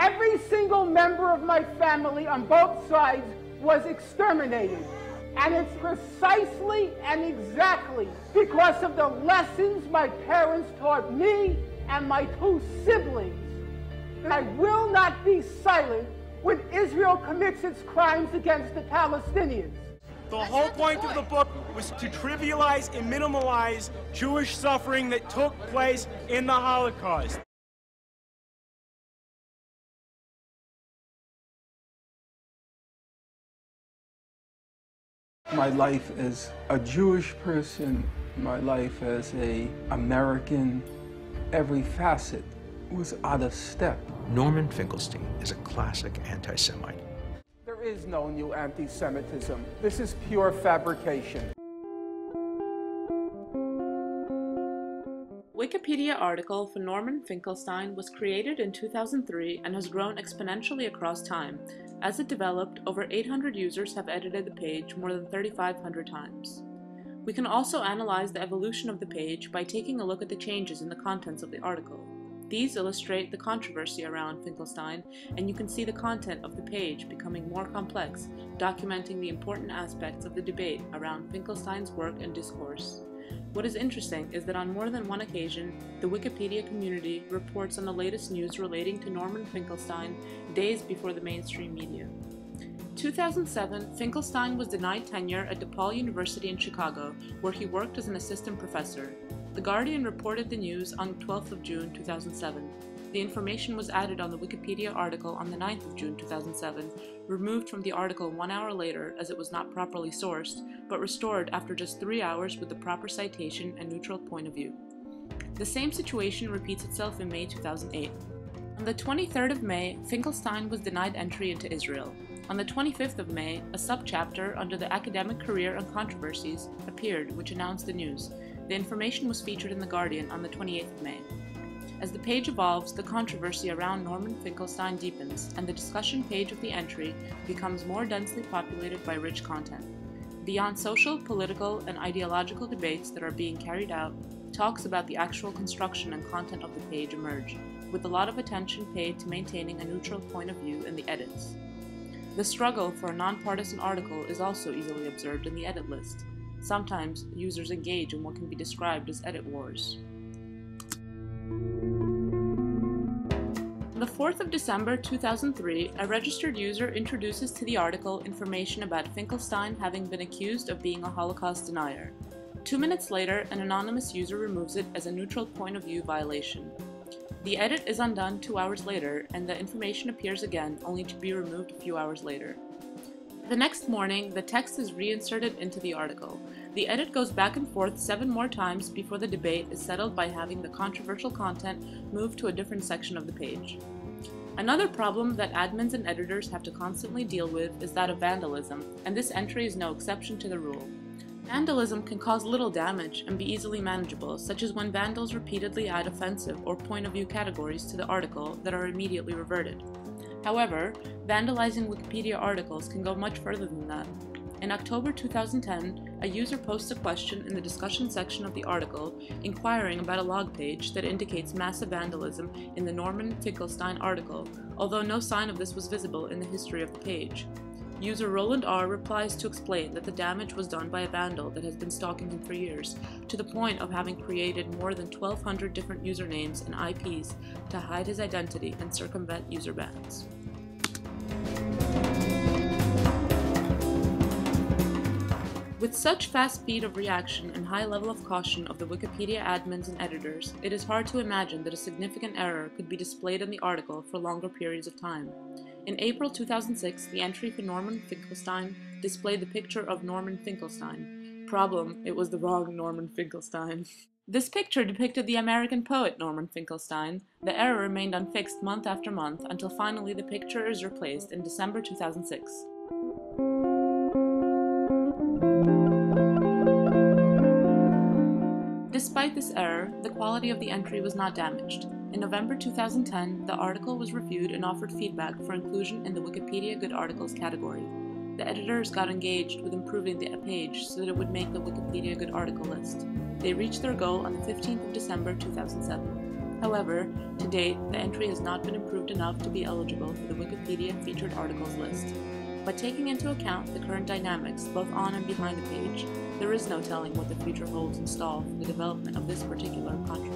Every single member of my family on both sides was exterminated. And it's precisely and exactly because of the lessons my parents taught me and my two siblings that I will not be silent when Israel commits its crimes against the Palestinians. The whole point of the book was to trivialize and minimalize Jewish suffering that took place in the Holocaust. My life as a Jewish person, my life as an American, every facet was out of step. Norman Finkelstein is a classic anti-Semite. There is no new anti-Semitism. This is pure fabrication. Wikipedia article for Norman Finkelstein was created in 2003 and has grown exponentially across time. As it developed, over 800 users have edited the page more than 3,500 times. We can also analyze the evolution of the page by taking a look at the changes in the contents of the article. These illustrate the controversy around Finkelstein, and you can see the content of the page becoming more complex, documenting the important aspects of the debate around Finkelstein's work and discourse. What is interesting is that on more than one occasion, the Wikipedia community reports on the latest news relating to Norman Finkelstein days before the mainstream media. 2007, Finkelstein was denied tenure at DePaul University in Chicago, where he worked as an assistant professor. The Guardian reported the news on 12th of June 2007. The information was added on the Wikipedia article on the 9th of June 2007, removed from the article 1 hour later as it was not properly sourced, but restored after just 3 hours with the proper citation and neutral point of view. The same situation repeats itself in May 2008. On the 23rd of May, Finkelstein was denied entry into Israel. On the 25th of May, a subchapter under the Academic Career and Controversies appeared, which announced the news. The information was featured in The Guardian on the 28th of May. As the page evolves, the controversy around Norman Finkelstein deepens, and the discussion page of the entry becomes more densely populated by rich content. Beyond social, political, and ideological debates that are being carried out, talks about the actual construction and content of the page emerge, with a lot of attention paid to maintaining a neutral point of view in the edits. The struggle for a nonpartisan article is also easily observed in the edit list. Sometimes, users engage in what can be described as edit wars. On the 4th of December 2003, a registered user introduces to the article information about Finkelstein having been accused of being a Holocaust denier. 2 minutes later, an anonymous user removes it as a neutral point of view violation. The edit is undone 2 hours later, and the information appears again, only to be removed a few hours later. The next morning, the text is reinserted into the article. The edit goes back and forth 7 more times before the debate is settled by having the controversial content moved to a different section of the page. Another problem that admins and editors have to constantly deal with is that of vandalism, and this entry is no exception to the rule. Vandalism can cause little damage and be easily manageable, such as when vandals repeatedly add offensive or point of view categories to the article that are immediately reverted. However, vandalizing Wikipedia articles can go much further than that. In October 2010, a user posts a question in the discussion section of the article inquiring about a log page that indicates massive vandalism in the Norman Finkelstein article, although no sign of this was visible in the history of the page. User Roland R. replies to explain that the damage was done by a vandal that has been stalking him for years, to the point of having created more than 1,200 different usernames and IPs to hide his identity and circumvent user bans. With such fast speed of reaction and high level of caution of the Wikipedia admins and editors, it is hard to imagine that a significant error could be displayed in the article for longer periods of time. In April 2006, the entry for Norman Finkelstein displayed the picture of Norman Finkelstein. Problem, it was the wrong Norman Finkelstein. This picture depicted the American poet Norman Finkelstein. The error remained unfixed month after month until finally the picture is replaced in December 2006. Despite this error, the quality of the entry was not damaged. In November 2010, the article was reviewed and offered feedback for inclusion in the Wikipedia Good Articles category. The editors got engaged with improving the page so that it would make the Wikipedia Good Article list. They reached their goal on the 15th of December 2007. However, to date, the entry has not been improved enough to be eligible for the Wikipedia featured articles list. But taking into account the current dynamics both on and behind the page, there is no telling what the future holds in store for the development of this particular controversial